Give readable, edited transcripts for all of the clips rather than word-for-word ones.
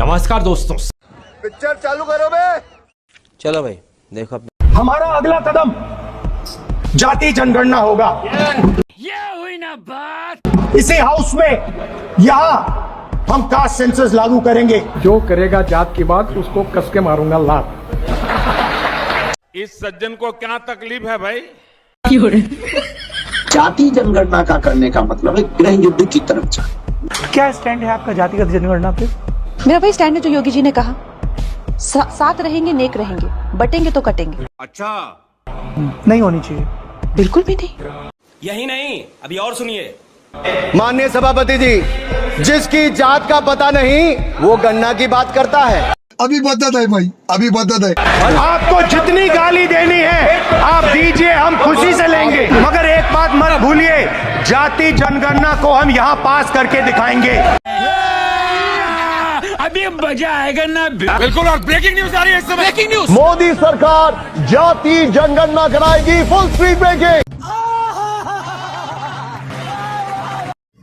नमस्कार दोस्तों, पिक्चर चालू करो बे। चलो भाई देखो। हमारा अगला कदम जाति जनगणना होगा। ये हुई ना बात। इसी हाउस में यहाँ हम कास्ट सेंसस लागू करेंगे। जो करेगा जात की बात उसको कस के मारूंगा लात। इस सज्जन को क्या तकलीफ है भाई? जाति जनगणना का करने का मतलब है गृह युद्ध की तरफ जाना। क्या स्टैंड है आपका जातिगत जनगणना पे? मेरा वही स्टैंड है जो योगी जी ने कहा, साथ रहेंगे नेक रहेंगे, बटेंगे तो कटेंगे। अच्छा, नहीं होनी चाहिए, बिल्कुल भी नहीं। यही नहीं, अभी और सुनिए। माननीय सभापति जी, जिसकी जात का पता नहीं वो गन्ना की बात करता है। अभी बदत है भाई, अभी बदत है। आपको जितनी गाली देनी है आप दीजिए, हम खुशी से लेंगे। मगर एक बात मत भूलिए, जाति जनगणना को हम यहाँ पास करके दिखाएंगे। अभी मजा आएगा ना। बिल्कुल। और ब्रेकिंग न्यूज आ रही है इस समय। Breaking news. मोदी सरकार जाति जनगणना कराएगी, फुल स्पीड ब्रेकिंग।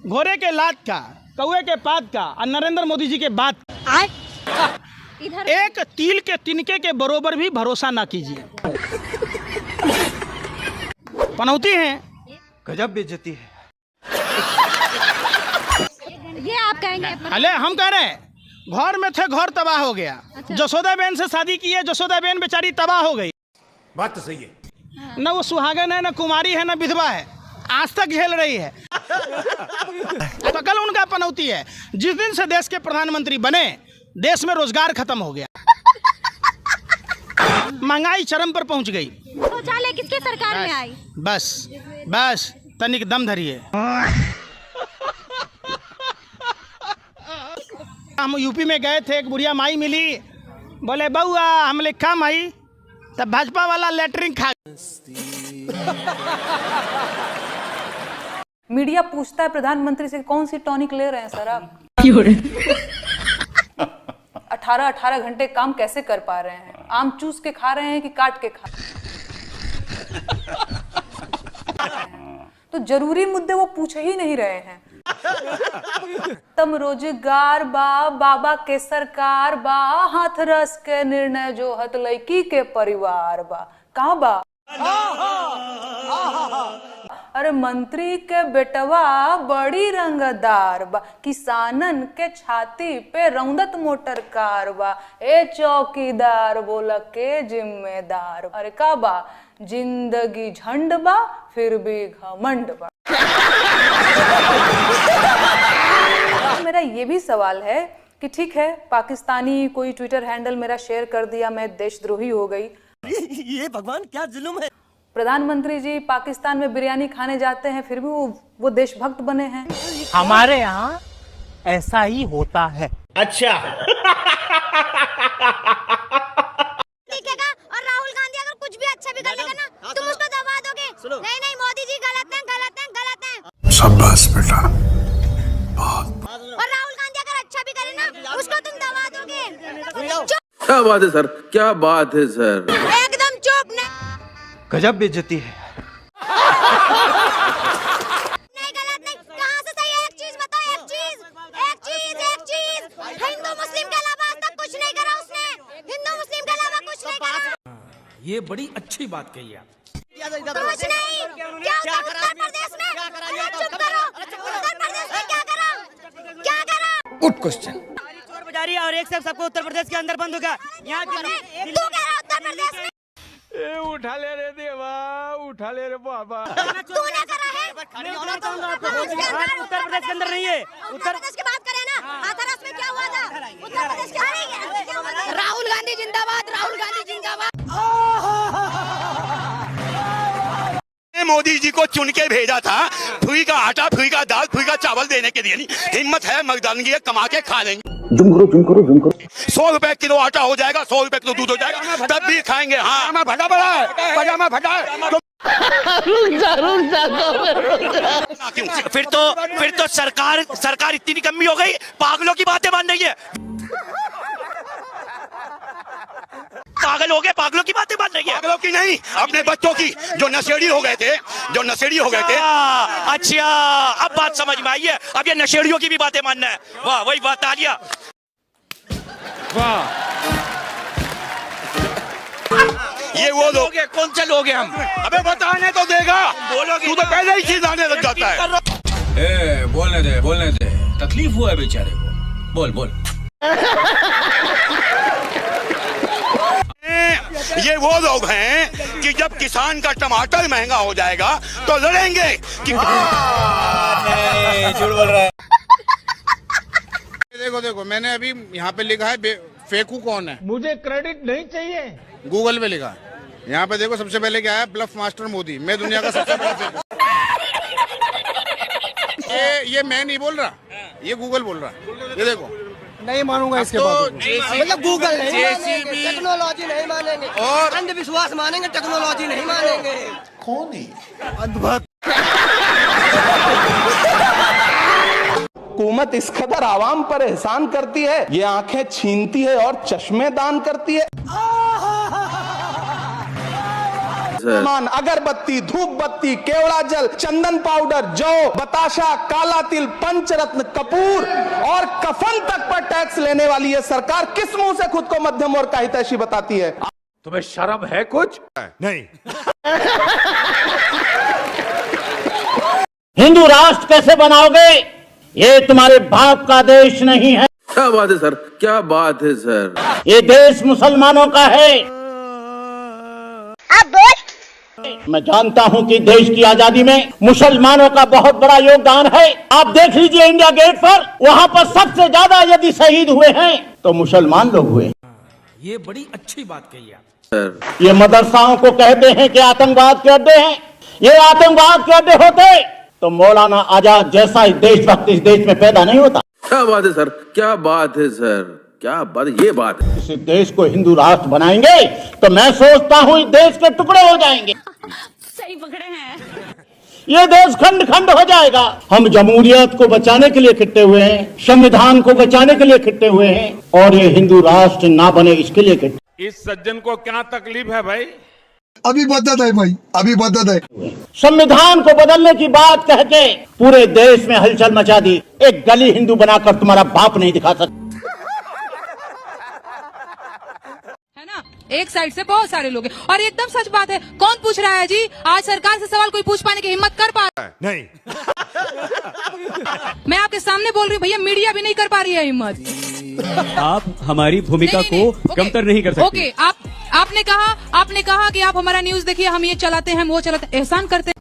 घोड़े के लात का, कौए के पात का और नरेंद्र मोदी जी के बात एक तिल के तिनके के बरोबर भी भरोसा ना कीजिए। पनौती है, गजब बेइज्जती है। ये आप कहेंगे? अले हम कह रहे हैं, घर में थे, घर तबाह हो गया। जसोदा बेन से शादी की है, जसोदा बेन बेचारी तबाह हो गई। बात तो सही है। न वो सुहागन है, न कुमारी है, न विधवा है, आज तक झेल रही है। तो कल उनका पनौती है। जिस दिन से देश के प्रधानमंत्री बने, देश में रोजगार खत्म हो गया, महंगाई चरम पर पहुंच गई। शौचालय किसके सरकार में आई? बस तनिक दम धरिए। हम यूपी में गए थे, एक बुढ़िया माई मिली, बोले बउआ हम ले खा माई, तब भाजपा वाला लेटरिन खा। मीडिया पूछता है प्रधानमंत्री से कौन सी टॉनिक ले रहे हैं सर आप? 18 घंटे काम कैसे कर पा रहे हैं? आम चूस के खा रहे हैं कि काट के खा तो जरूरी मुद्दे वो पूछ ही नहीं रहे हैं। तम रोजगार बा, बाबा के सरकार बा, हाथ रस के निर्णय जो हत लड़की के परिवार बा, कहाँ बा? अरे मंत्री के बेटवा बड़ी रंगदार बा, किसानन के छाती पे रौंदत मोटर कार बा, ए चौकीदार बोला के जिम्मेदार। अरे का बा? जिंदगी झंड बा फिर भी घमंड बा। मेरा ये भी सवाल है कि ठीक है, पाकिस्तानी कोई ट्विटर हैंडल मेरा शेयर कर दिया, मैं देशद्रोही हो गई। ये भगवान क्या जुल्म है। प्रधानमंत्री जी पाकिस्तान में बिरयानी खाने जाते हैं, फिर भी वो देशभक्त बने हैं। हमारे यहाँ ऐसा ही होता है। अच्छा। दिखेगा और राहुल गांधी अगर कुछ भी अच्छा भी कर लेगा ना, तुम उसको दबा दोगे। नहीं मोदी जी गलत हैं, गलत हैं, गलत हैं। शाबाश बेटा। और राहुल गांधी अगर अच्छा भी करे ना, उसको तुम दबा दोगे। क्या बात है सर, क्या बात है सर। एकदम चुप। गजब बेइज्जती है। नहीं गलत नहीं, कहाँ से सही है? एक चीज बताओ, एक चीज। हिंदू मुस्लिम के अलावा आज तक कुछ नहीं करा उसने। हिंदू मुस्लिम के अलावा कुछ नहीं करा। ये बड़ी अच्छी बात कही आप। कुछ नहीं। क्या उत्तर प्रदेश में? चुप करो। उत्तर प्रदेश में क्या करा? क्या करा? Good question. चोर बाजारी और एक सबको उत्तर प्रदेश के अंदर बंद होगा। यहाँ तू कह रहा उत्तर प्रदेश में? उठा ले रे देवा, उठा ले रे बाबा। तूने करा है? उत्तर प्रदेश के अंदर नहीं है। उत्तर प्रदेश की बात करें ना, हाथरस में क्या हुआ था? उत्तर प्रदेश के राहुल गांधी जिंदाबाद, राहुल गांधी जिंदाबाद। मोदी जी को चुन के भेजा था, फुई का आटा, फुई का दाल, फुई का चावल देने के लिए। हिम्मत है मर्दानगी है, कमा के खा लेंगे। जुम करो। 100 रुपए किलो आटा हो जाएगा, 100 रुपए किलो दूध हो जाएगा, तब भी खाएंगे। हाँ भटा बड़ा है, पजामा फटा है। फिर तो सरकार इतनी निकम्मी हो गई, पागलों की बातें मान रही है। पागल हो गए, पागलों की बातें मान रही है। पागलों की नहीं, अपने बच्चों की, जो नशेड़ी हो गए थे। अच्छा, अब बात समझ में आई है। अब ये नशेड़ियों की भी बातें मानना है। वाह, वही बात आ गया। ये वो लोग कौन से लोग हैं हम? अबे बताने तो देगा, तू तो पहले ही चिल्लाने लग जाता है। बोलने दे तकलीफ हुआ है बेचारे को, बोल ये वो लोग हैं कि जब किसान का टमाटर महंगा हो जाएगा तो लड़ेंगे कि झूठ बोल रहा है। देखो मैंने अभी यहाँ पे लिखा है फेकू कौन है, मुझे क्रेडिट नहीं चाहिए। गूगल पे लिखा है। यहाँ पे देखो सबसे पहले क्या है, ब्लफ मास्टर मोदी, मैं दुनिया का सबसे बड़ा फेकू। ये मैं नहीं बोल रहा, ये गूगल बोल रहा है। ये देखो, नहीं मानूंगा इसके बाद। मतलब गूगल नहीं मानेंगे, टेक्नोलॉजी नहीं मानेंगे और अंधविश्वास मानेंगे, टेक्नोलॉजी नहीं मानेंगे। कौन है? हुकूमत इस कदर आवाम पर एहसान करती है, ये आंखें छीनती है और चश्मे दान करती है। सामान, अगरबत्ती, धूप बत्ती, केवड़ा जल, चंदन पाउडर, जौ, बताशा, काला तिल, पंचरत्न, कपूर और कफन तक पर टैक्स लेने वाली ये सरकार किस मुंह से खुद को मध्यम वर्ग का हितैषी बताती है? तुम्हें शर्म है कुछ? नहीं। हिंदू राष्ट्र कैसे बनाओगे? ये तुम्हारे बाप का देश नहीं है। क्या बात है सर, क्या बात है सर। ये देश मुसलमानों का है। मैं जानता हूं कि देश की आजादी में मुसलमानों का बहुत बड़ा योगदान है। आप देख लीजिए इंडिया गेट पर, वहां पर सबसे ज्यादा यदि शहीद हुए हैं तो मुसलमान लोग हुए। ये बड़ी अच्छी बात कही आप सर। ये मदरसाओं को कहते हैं कि आतंकवाद के अड्डे हैं। ये आतंकवाद के अड्डे होते तो मौलाना आजाद जैसा देशभक्त इस देश में पैदा नहीं होता। क्या बात है सर, क्या बात है सर, क्या बात, ये बात है। इस देश को हिंदू राष्ट्र बनाएंगे तो मैं सोचता हूं इस देश के टुकड़े हो जाएंगे। सही पकड़े हैं। ये देश खंड खंड हो जाएगा। हम जमहूरियत को बचाने के लिए इकट्ठे हुए हैं, संविधान को बचाने के लिए इकट्ठे हुए हैं और ये हिंदू राष्ट्र ना बने इसके लिए इकट्ठे। इस सज्जन को क्या तकलीफ है भाई? अभी बदत है भाई, अभी बदत है। संविधान को बदलने की बात कह के पूरे देश में हलचल मचा दी। एक गली हिंदू बनाकर तुम्हारा बाप नहीं दिखा सकता। एक साइड से बहुत सारे लोग हैं और एकदम सच बात है। कौन पूछ रहा है जी? आज सरकार से सवाल कोई पूछ पाने की हिम्मत कर पा रहा है? नहीं। मैं आपके सामने बोल रही हूँ भैया, मीडिया भी नहीं कर पा रही है हिम्मत। आप हमारी भूमिका को कमतर नहीं कर सकते। ओके, आपने कहा कि आप हमारा न्यूज देखिए, हम ये चलाते हैं, वो चलाते हैं, एहसान करते हैं।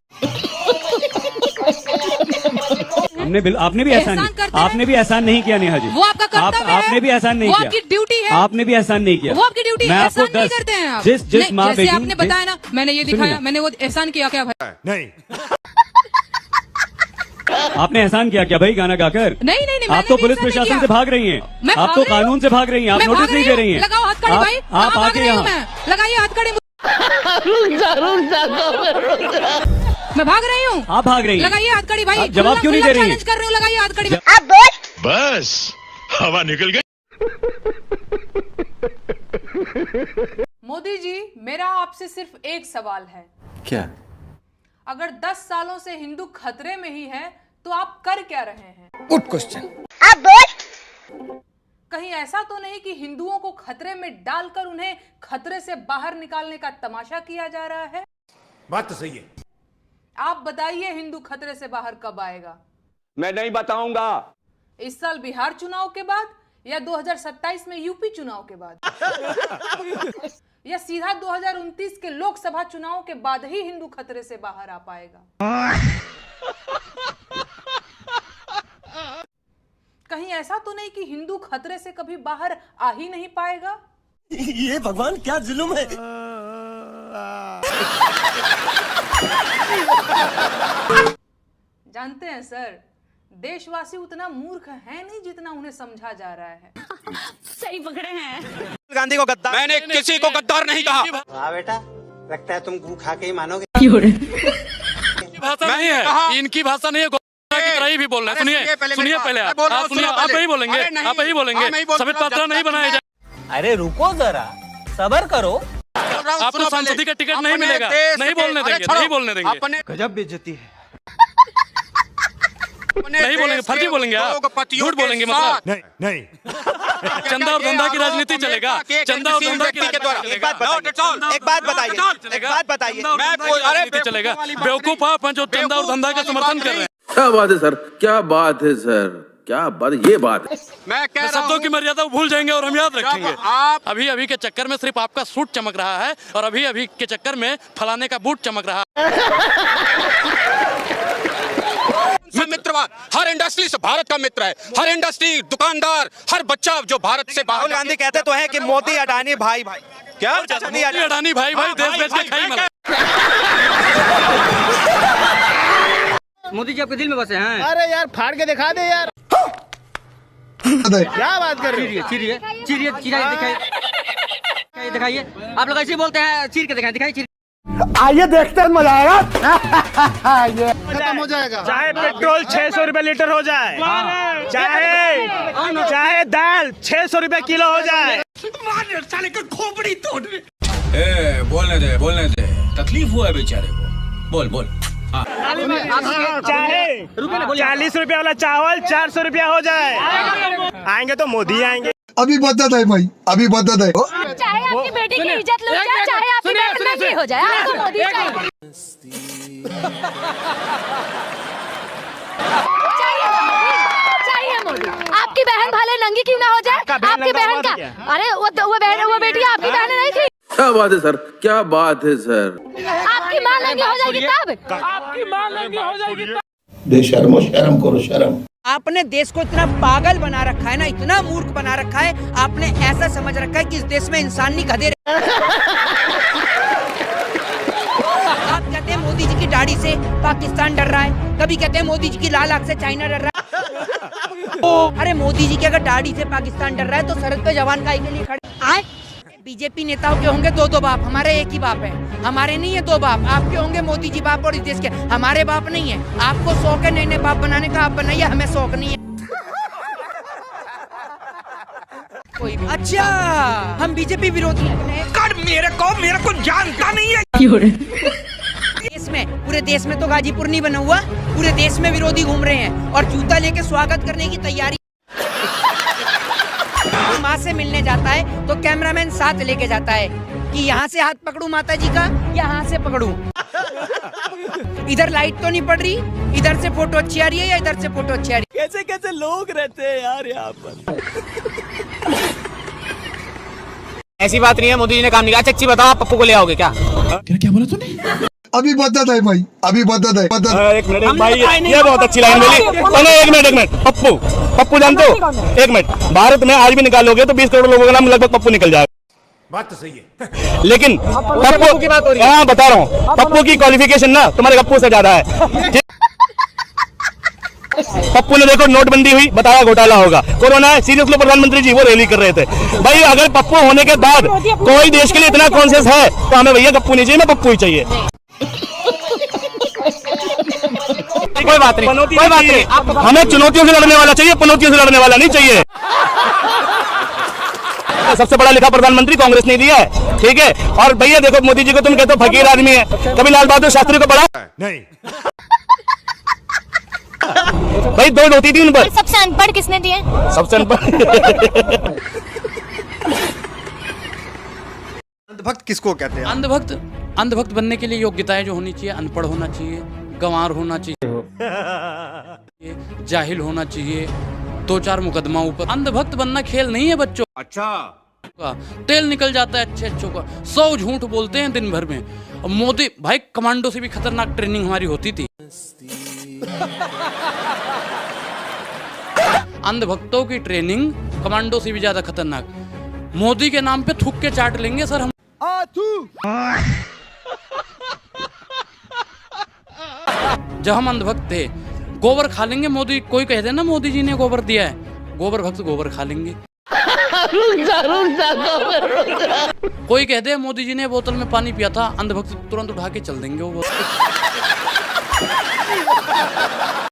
आपने भी एहसान नहीं किया नेहा जी। वो आपका कर्तव्य है। आपने भी एहसान नहीं वो किया। आपकी ड्यूटी है। आपने भी एहसान नहीं किया। वो आपकी ड्यूटी है। एहसान नहीं करते हैं आप। जिस माँ जैसे आपने बताया ना, मैंने ये दिखाया, मैंने वो एहसान किया क्या भाई? नहीं। आपने एहसान किया क्या भाई गाना गाकर? नहीं, आप तो पुलिस प्रशासन से भाग रही हैं। आप तो कानून से भाग रही हैं। आप नोटिस नहीं दे रही हैं। लगाओ हथकड़ी भाई, आप आके यहाँ लगाइए हथकड़ी। मैं भाग रही हूँ। आप भाग रही हैं। लगाइए हथकड़ी भाई। जवाब क्यों नहीं दे रही हैं? चैलेंज कर रही हूँ, लगाइए हथकड़ी। बस हवा निकल गई। मोदी जी, मेरा आपसे सिर्फ एक सवाल है। क्या? अगर 10 सालों से हिंदू खतरे में ही है तो आप कर क्या रहे हैं? Good question. कहीं ऐसा तो नहीं कि हिंदुओं को खतरे में डालकर उन्हें खतरे से बाहर निकालने का तमाशा किया जा रहा है? बात तो सही है। आप बताइए, हिंदू खतरे से बाहर कब आएगा? मैं नहीं बताऊंगा। इस साल बिहार चुनाव के बाद या 2027 में यूपी चुनाव के बाद या सीधा 2029 के लोकसभा चुनाव के बाद ही हिंदू खतरे से बाहर आ पाएगा? कहीं ऐसा तो नहीं कि हिंदू खतरे से कभी बाहर आ ही नहीं पाएगा? ये भगवान क्या जुल्म है। जानते हैं सर, देशवासी उतना मूर्ख है नहीं जितना उन्हें समझा जा रहा है। सही पकड़े हैं। गांधी को गद्दार, मैंने किसी को गद्दार नहीं कहा। हाँ बेटा, लगता है तुम गू खा के ही मानोगे। भाषा नहीं है, इनकी भाषा नहीं है, की तरह ही भी बोल रहे हैं। सुनिए पहले आप सुनिए, आप ही बोलेंगे, आप ही बोलेंगे। सफेद पात्रा नहीं बनाया जाए। अरे रुको जरा, सबर करो। आपको सांसदी का टिकट नहीं मिलेगा। नहीं बोलने देंगे, नहीं बोलने देंगे। गजब बेइज्जती है। नहीं बोलेंगे, फर्जी बोलेंगे आप, झूठ बोलेंगे मतलब। नहीं। चंदा और धंधा की राजनीति चलेगा? चंदा और धंधा की के द्वारा राजनीति एक बात बताइए राजनीति चलेगा? बेवकूफ आप हैं जो चंदा और धंधा का समर्थन कर रहे हैं। क्या बात है सर, क्या बात है सर, क्या बात, ये बात है। मैं शब्दों की मर्यादा भूल जाएंगे और हम याद रखेंगे। अभी अभी के चक्कर में सिर्फ आपका सूट चमक रहा है और अभी अभी के चक्कर में फलाने का बूट चमक रहा है। मित्रवाद, हर इंडस्ट्री से भारत का मित्र है, हर इंडस्ट्री, दुकानदार, हर बच्चा जो भारत से राहुल गांधी कहते तो हैं कि मोदी अडानी भाई भाई, क्या मोदी अडानी भाई भाई देश बेच के खाई मलाई। मोदी जी आपके दिल में बसे हैं? अरे यार फाड़ के दिखा दे यार, क्या बात कर रही है? चीरिए दिखाइए। आप लोग ऐसे ही बोलते हैं, चीर के दिखाइए। आइए देखते हैं, मजा आएगा। खत्म हो जाएगा। चाहे पेट्रोल 600 रुपए लीटर हो जाए, चाहे दाल 600 रुपए किलो हो जाए। साले का खोपड़ी तोड़। बोलने दे, तकलीफ हुआ है बेचारे को, बोल। चाहे 40 रुपए वाला चावल 400 रुपया हो जाए, आएंगे तो मोदी आएंगे। अभी बदत है भाई, अभी बदत है। चाहे आपकी बेटी की इज्जत लूट जाए, चाहे आपकी बेटी नंगी हो जाए, आपको मोदी चाहिए। चाहिए मोदी। आपकी बहन भले नंगी क्यों ना हो जाए, आपकी बहन का, अरे वो बेटी आपकी बहन नहीं थी। क्या बात है सर, क्या बात है सर। आपकी माँ नंगी हो जाएगी तब, आपकी माँ नंगी हो जाएगी तब। बेशर्मो, शर्म करो शर्म। आपने देश को इतना पागल बना रखा है ना, इतना मूर्ख बना रखा है, आपने ऐसा समझ रखा है कि इस देश में इंसान नहीं गधे। आप कहते हैं मोदी जी की दाढ़ी से पाकिस्तान डर रहा है, कभी कहते हैं मोदी जी की लाल आंख से चाइना डर रहा है। अरे मोदी जी की अगर दाढ़ी से पाकिस्तान डर रहा है तो सरहद पे जवान काहे के लिए खड़े? बीजेपी नेताओं के होंगे दो बाप, हमारे एक ही बाप है। हमारे नहीं है दो बाप, आपके होंगे मोदी जी बाप और इस देश के, हमारे बाप नहीं है। आपको शौक है नए बाप बनाने का, आप बनाइए, हमें शौक नहीं है। कोई भी। अच्छा, हम बीजेपी विरोधी हैं। मेरे को जानता नहीं है। देश में, पूरे देश में तो गाजीपुर नहीं बना हुआ, पूरे देश में विरोधी घूम रहे हैं और जूता लेके स्वागत करने की तैयारी। माँ से मिलने जाता है तो कैमरामैन साथ लेके जाता है कि यहाँ से हाथ पकड़ूं माता जी का, यहाँ से पकड़ूं। इधर लाइट तो नहीं पड़ रही, इधर से फोटो अच्छी आ रही है या इधर से फोटो अच्छी आ रही है? कैसे लोग रहते हैं यार यहाँ पर। ऐसी बात नहीं है, मोदी जी ने काम नहीं किया। चच्ची बताओ, आप पप्पू को ले आओगे क्या? क्या बोला तूने? अभी बदत है भाई, अभी बदत है। एक मिनट भाई, ये बहुत अच्छी लाइन बोली। एक मिनट, पप्पू जानते हो? एक मिनट, भारत में आज भी निकालोगे तो 20 करोड़ लोगों का नाम लगभग पप्पू निकल जाएगा। बात तो सही है, लेकिन पप्पू की बात हो रही है। हाँ बता रहा हूँ, पप्पू की क्वालिफिकेशन ना तुम्हारे पप्पू से ज्यादा है। पप्पू ने देखो नोटबंदी हुई, बताया घोटाला होगा। कोरोना है, सीरियस लो, प्रधानमंत्री जी वो रैली कर रहे थे। भाई अगर पप्पू होने के बाद कोई देश के लिए इतना कॉन्शियस है तो हमें भैया पप्पू नहीं चाहिए, हमें पप्पू ही चाहिए। कोई बात नहीं, हमें चुनौतियों से लड़ने वाला चाहिए, पनौतियों से लड़ने वाला नहीं चाहिए। सबसे बड़ा लिखा प्रधानमंत्री कांग्रेस ने दिया है, ठीक है। और भैया देखो, मोदी जी को तुम कहते हो फकीर आदमी है, कभी लाल बहादुर शास्त्री को पढ़ा नहीं? भाई दो होती थी उन पर। सबसे अनपढ़ किसने दिए? सबसे अनपढ़ अंधभक्त किसको कहते हैं? अंधभक्त बनने के लिए योग्यताएं जो होनी चाहिए, अनपढ़ होना चाहिए, गंवार होना चाहिए, जाहिल होना चाहिए, 2-4 मुकदमा ऊपर। अंधभक्त बनना खेल नहीं है बच्चों। अच्छा, तेल निकल जाता है अच्छे अच्छों का, 100 झूठ बोलते हैं दिन भर में। और मोदी भाई, कमांडो से भी खतरनाक ट्रेनिंग हमारी होती थी। अंधभक्तों की ट्रेनिंग कमांडो से भी ज्यादा खतरनाक। मोदी के नाम पे थूक के चाट लेंगे सर हम। जब हम अंधभक्त थे, गोबर खा लेंगे। मोदी कोई कहते ना मोदी जी ने गोबर दिया है, गोबर भक्त गोबर खा लेंगे। कोई कहते हैं मोदी जी ने बोतल में पानी पिया था, अंधभक्त तुरंत उठा के चल देंगे वो।